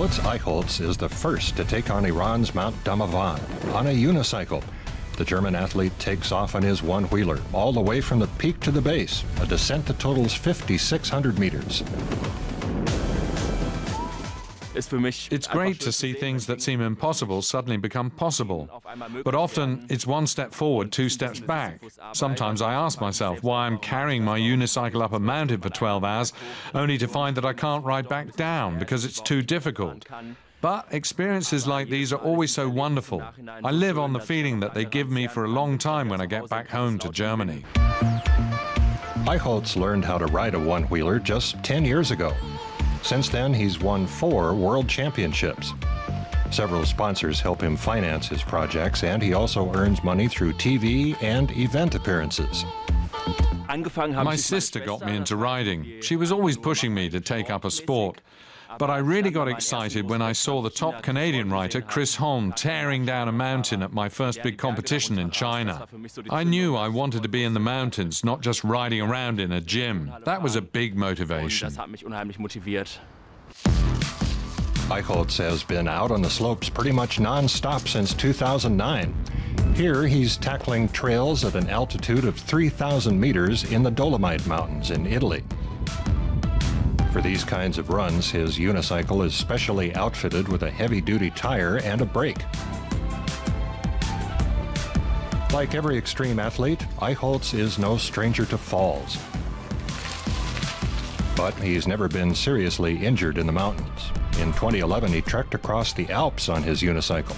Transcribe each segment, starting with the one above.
Lutz Eichholz is the first to take on Iran's Mount Damavand on a unicycle. The German athlete takes off on his one-wheeler all the way from the peak to the base, a descent that totals 5,600 meters. It's great to see things that seem impossible suddenly become possible. But often it's one step forward, two steps back. Sometimes I ask myself why I'm carrying my unicycle up a mountain for 12 hours, only to find that I can't ride back down because it's too difficult. But experiences like these are always so wonderful. I live on the feeling that they give me for a long time when I get back home to Germany. Eichholz learned how to ride a one-wheeler just 10 years ago. Since then, he's won 4 world championships. Several sponsors help him finance his projects, and he also earns money through TV and event appearances. My sister got me into riding. She was always pushing me to take up a sport. But I really got excited when I saw the top Canadian rider, Chris Holm, tearing down a mountain at my first big competition in China. I knew I wanted to be in the mountains, not just riding around in a gym. That was a big motivation. Eichholz has been out on the slopes pretty much non-stop since 2009. Here, he's tackling trails at an altitude of 3,000 meters in the Dolomite Mountains in Italy. For these kinds of runs, his unicycle is specially outfitted with a heavy-duty tire and a brake. Like every extreme athlete, Eichholz is no stranger to falls. But he's never been seriously injured in the mountains. In 2011, he trekked across the Alps on his unicycle.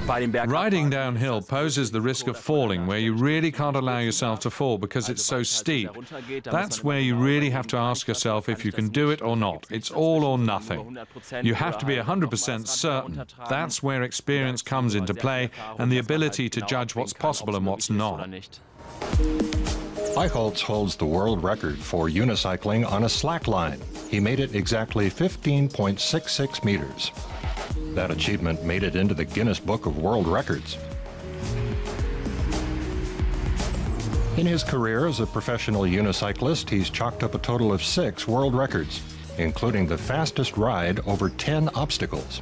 Riding downhill poses the risk of falling, where you really can't allow yourself to fall because it's so steep. That's where you really have to ask yourself if you can do it or not. It's all or nothing. You have to be 100% certain. That's where experience comes into play and the ability to judge what's possible and what's not. Eichholz holds the world record for unicycling on a slack line. He made it exactly 15.66 meters. That achievement made it into the Guinness Book of World Records. In his career as a professional unicyclist, he's chalked up a total of 6 world records, including the fastest ride over 10 obstacles.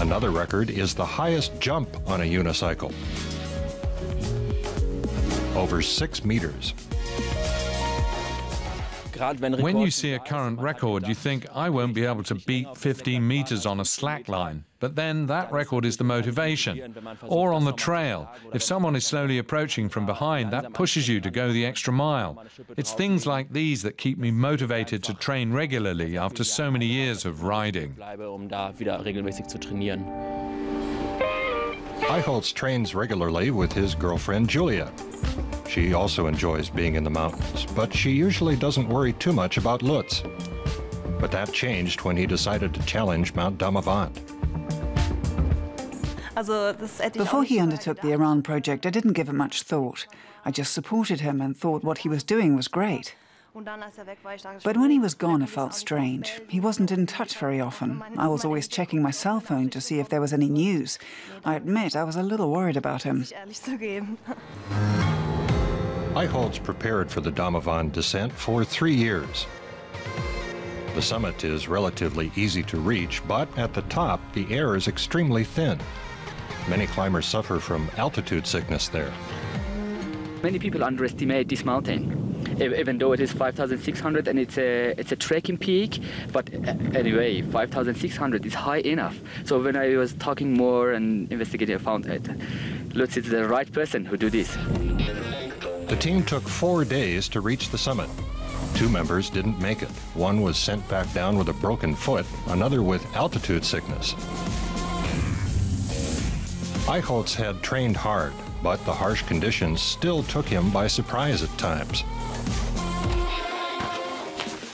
Another record is the highest jump on a unicycle, over 6 meters. When you see a current record, you think, I won't be able to beat 15 meters on a slack line. But then that record is the motivation. Or on the trail, if someone is slowly approaching from behind, that pushes you to go the extra mile. It's things like these that keep me motivated to train regularly after so many years of riding. Eichholz trains regularly with his girlfriend, Julia. She also enjoys being in the mountains, but she usually doesn't worry too much about Lutz. But that changed when he decided to challenge Mount Damavand. Before he undertook the Iran project, I didn't give it much thought. I just supported him and thought what he was doing was great. But when he was gone, it felt strange. He wasn't in touch very often. I was always checking my cell phone to see if there was any news. I admit I was a little worried about him. Eichholz prepared for the Damavand descent for 3 years. The summit is relatively easy to reach, but at the top, the air is extremely thin. Many climbers suffer from altitude sickness there. Many people underestimate this mountain, even though it is 5,600 and it's a trekking peak. But anyway, 5,600 is high enough. So when I was talking more and investigating, I found that Lutz is the right person who do this. The team took 4 days to reach the summit. 2 members didn't make it. One was sent back down with a broken foot, another with altitude sickness. Eichholz had trained hard, but the harsh conditions still took him by surprise at times.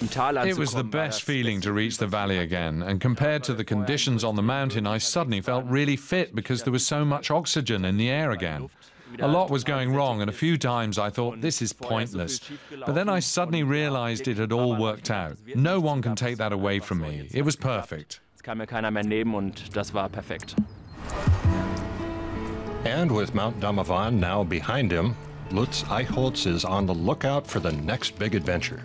It was the best feeling to reach the valley again, and compared to the conditions on the mountain, I suddenly felt really fit because there was so much oxygen in the air again. A lot was going wrong, and a few times I thought, this is pointless. But then I suddenly realized it had all worked out. No one can take that away from me. It was perfect. And with Mount Damavand now behind him, Lutz Eichholz is on the lookout for the next big adventure.